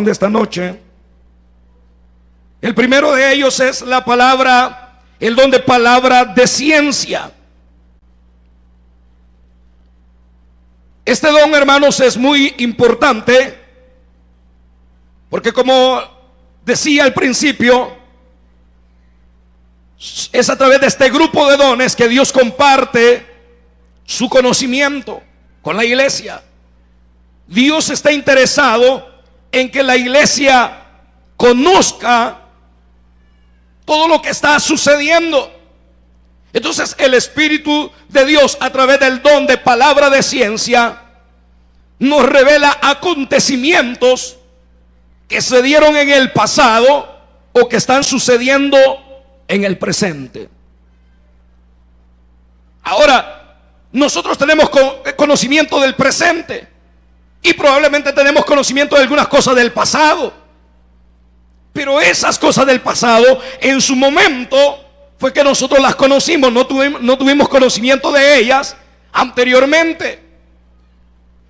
de esta noche. El primero de ellos es la palabra, el don de palabra de ciencia. Este don, hermanos, es muy importante porque, como decía al principio, es a través de este grupo de dones que Dios comparte su conocimiento con la iglesia. Dios está interesado en que la iglesia conozca todo lo que está sucediendo. Entonces el Espíritu de Dios, a través del don de palabra de ciencia, nos revela acontecimientos que se dieron en el pasado o que están sucediendo en el presente. Ahora, nosotros tenemos conocimiento del presente y probablemente tenemos conocimiento de algunas cosas del pasado, pero esas cosas del pasado, en su momento fue que nosotros las conocimos, no tuvimos conocimiento de ellas anteriormente.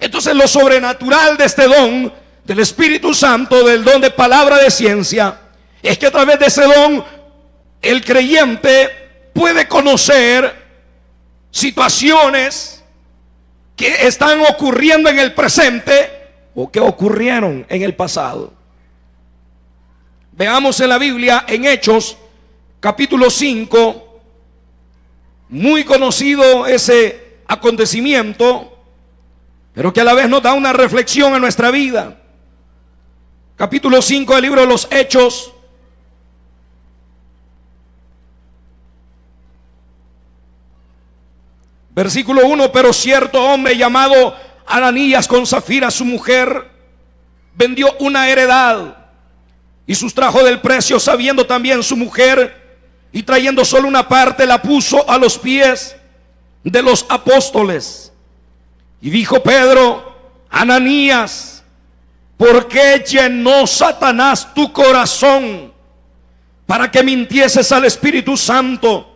Entonces lo sobrenatural de este don del Espíritu Santo, del don de palabra de ciencia, es que a través de ese don el creyente puede conocer situaciones que están ocurriendo en el presente o que ocurrieron en el pasado. Veamos en la Biblia, en Hechos capítulo 5, muy conocido ese acontecimiento, pero que a la vez nos da una reflexión en nuestra vida. Capítulo 5 del libro de los Hechos, versículo 1: pero cierto hombre llamado Ananías, con Safira su mujer, vendió una heredad y sustrajo del precio, sabiendo también su mujer, y trayendo solo una parte, la puso a los pies de los apóstoles. Y dijo Pedro: Ananías, ¿por qué llenó Satanás tu corazón para que mintieses al Espíritu Santo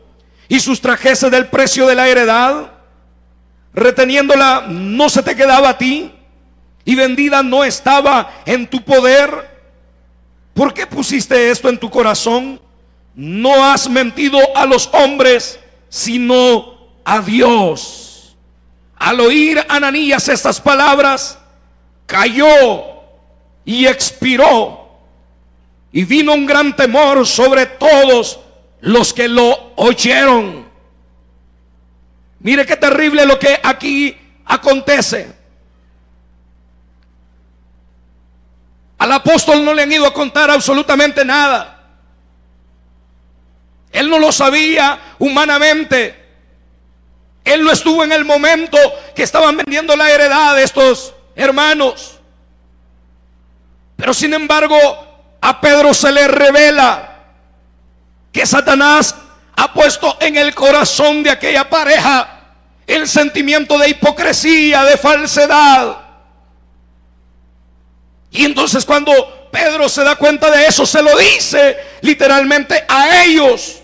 y sustrajeses del precio de la heredad? Reteniéndola no se te quedaba a ti, y vendida no estaba en tu poder. ¿Por qué pusiste esto en tu corazón? No has mentido a los hombres, sino a Dios. Al oír Ananías estas palabras, cayó y expiró, y vino un gran temor sobre todos los que lo oyeron. Mire qué terrible lo que aquí acontece. Al apóstol no le han ido a contar absolutamente nada. Él no lo sabía humanamente. Él no estuvo en el momento que estaban vendiendo la heredad de estos hermanos. Pero sin embargo, a Pedro se le revela que Satanás ha puesto en el corazón de aquella pareja el sentimiento de hipocresía, de falsedad. Y entonces, cuando Pedro se da cuenta de eso, se lo dice literalmente a ellos.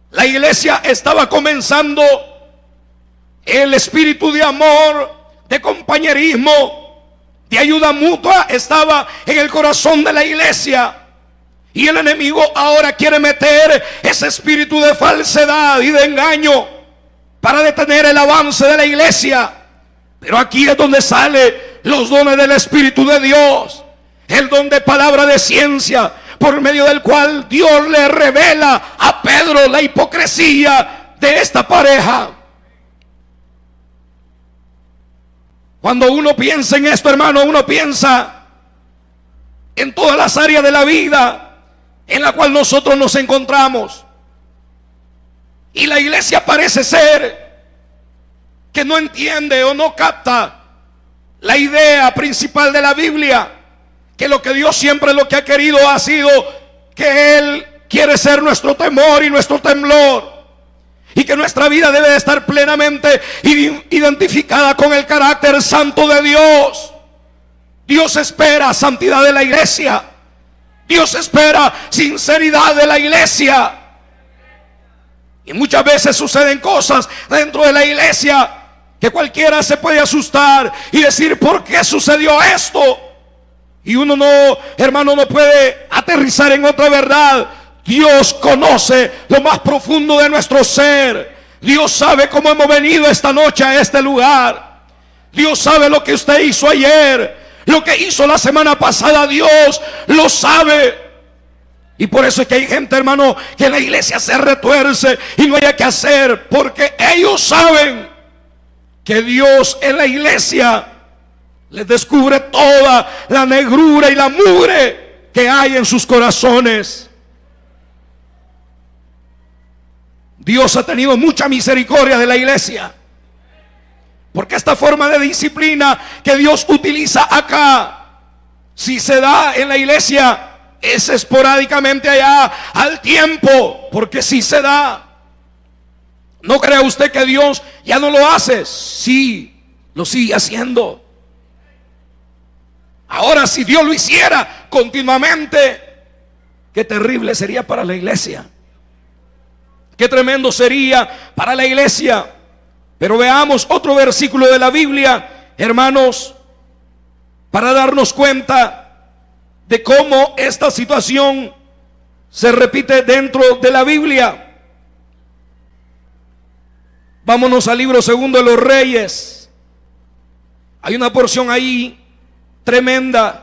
La iglesia estaba comenzando, el espíritu de amor, de compañerismo, de ayuda mutua estaba en el corazón de la iglesia. Y el enemigo ahora quiere meter ese espíritu de falsedad y de engaño para detener el avance de la iglesia. Pero aquí es donde sale los dones del Espíritu de Dios, el don de palabra de ciencia, por medio del cual Dios le revela a Pedro la hipocresía de esta pareja. Cuando uno piensa en esto, hermano, uno piensa en todas las áreas de la vida en la cual nosotros nos encontramos. Y la iglesia parece ser que no entiende o no capta la idea principal de la Biblia, que lo que Dios siempre lo que ha querido ha sido que Él quiere ser nuestro temor y nuestro temblor, y que nuestra vida debe de estar plenamente identificada con el carácter santo de Dios. Dios espera santidad de la iglesia. Dios espera sinceridad de la iglesia. Y muchas veces suceden cosas dentro de la iglesia que cualquiera se puede asustar y decir: ¿por qué sucedió esto? Y uno no, hermano, no puede aterrizar en otra verdad. Dios conoce lo más profundo de nuestro ser. Dios sabe cómo hemos venido esta noche a este lugar. Dios sabe lo que usted hizo ayer, lo que hizo la semana pasada. Dios lo sabe. Y por eso es que hay gente, hermano, que en la iglesia se retuerce y no hay que hacer, porque ellos saben que Dios en la iglesia les descubre toda la negrura y la mugre que hay en sus corazones. Dios ha tenido mucha misericordia de la iglesia, porque esta forma de disciplina que Dios utiliza acá, si se da en la iglesia, es esporádicamente allá al tiempo, porque si se da. No crea usted que Dios ya no lo hace. Sí, lo sigue haciendo. Ahora, si Dios lo hiciera continuamente, qué terrible sería para la iglesia. Qué tremendo sería para la iglesia. Pero veamos otro versículo de la Biblia, hermanos, para darnos cuenta de cómo esta situación se repite dentro de la Biblia. Vámonos al libro segundo de los Reyes. Hay una porción ahí tremenda.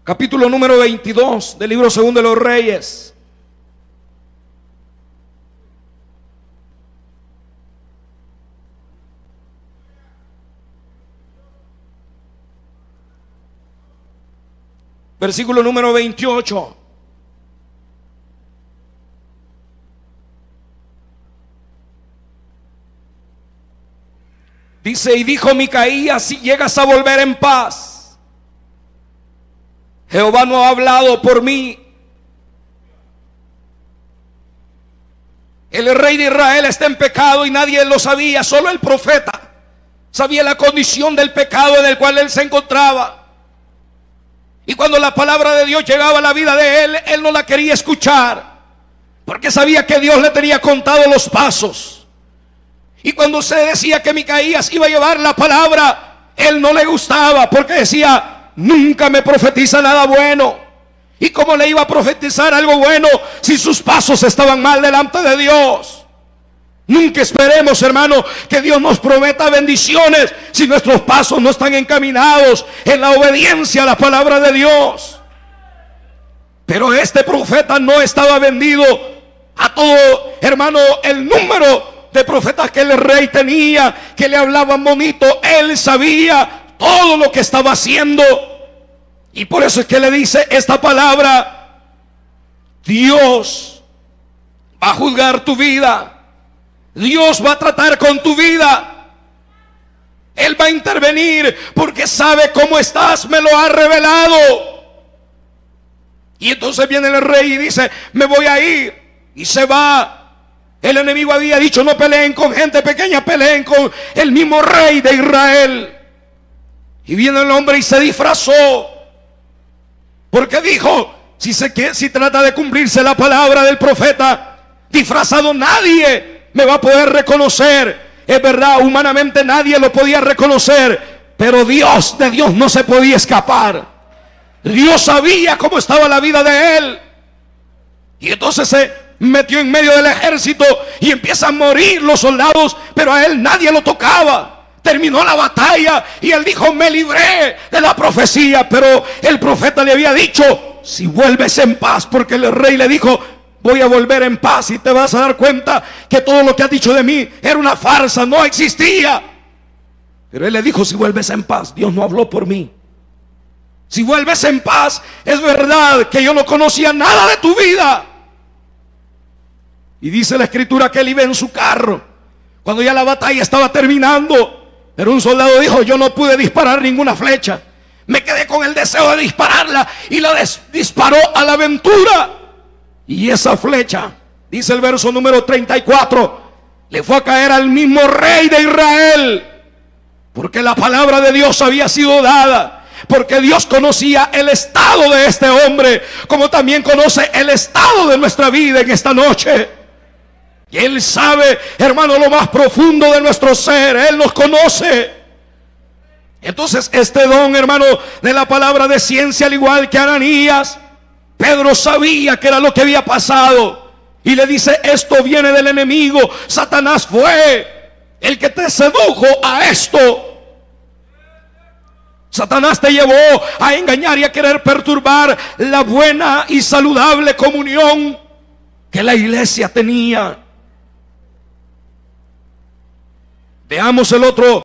Capítulo número 22 del libro segundo de los Reyes. Versículo número 28. Dice: y dijo Micaías, si llegas a volver en paz, Jehová no ha hablado por mí. El rey de Israel está en pecado y nadie lo sabía, solo el profeta sabía la condición del pecado en el cual él se encontraba. Y cuando la palabra de Dios llegaba a la vida de él, él no la quería escuchar, porque sabía que Dios le tenía contado los pasos. Y cuando se decía que Micaías iba a llevar la palabra, él no le gustaba, porque decía: nunca me profetiza nada bueno. ¿Y cómo le iba a profetizar algo bueno si sus pasos estaban mal delante de Dios? Nunca esperemos, hermano, que Dios nos prometa bendiciones si nuestros pasos no están encaminados en la obediencia a la palabra de Dios. Pero este profeta no estaba vendido a todo, hermano, el número de profetas que el rey tenía, que le hablaban bonito. Él sabía todo lo que estaba haciendo, y por eso es que le dice esta palabra: Dios va a juzgar tu vida, Dios va a tratar con tu vida, Él va a intervenir porque sabe cómo estás, me lo ha revelado. Y entonces viene el rey y dice: me voy a ir, y se va. El enemigo había dicho: no peleen con gente pequeña, peleen con el mismo rey de Israel. Y viene el hombre y se disfrazó, porque dijo: si trata de cumplirse la palabra del profeta, disfrazado nadie me va a poder reconocer. Es verdad, humanamente nadie lo podía reconocer, pero de Dios no se podía escapar. Dios sabía cómo estaba la vida de él. Y entonces se metió en medio del ejército y empiezan a morir los soldados, pero a él nadie lo tocaba. Terminó la batalla y él dijo: me libré de la profecía. Pero el profeta le había dicho: si vuelves en paz, porque el rey le dijo: voy a volver en paz, y te vas a dar cuenta que todo lo que has dicho de mí era una farsa, no existía. Pero él le dijo: si vuelves en paz, Dios no habló por mí. Si vuelves en paz, es verdad que yo no conocía nada de tu vida. Y dice la escritura que él iba en su carro cuando ya la batalla estaba terminando. Pero un soldado dijo: yo no pude disparar ninguna flecha, me quedé con el deseo de dispararla, y la disparó a la aventura. Y esa flecha, dice el verso número 34, le fue a caer al mismo rey de Israel, porque la palabra de Dios había sido dada. porque Dios conocía el estado de este hombre, como también conoce el estado de nuestra vida en esta noche. Y Él sabe, hermano, lo más profundo de nuestro ser. Él nos conoce. Entonces este don, hermano, de la palabra de ciencia, al igual que Ananías, Pedro sabía que era lo que había pasado. Y le dice: esto viene del enemigo. Satanás fue el que te sedujo a esto. Satanás te llevó a engañar y a querer perturbar la buena y saludable comunión que la iglesia tenía. Veamos el otro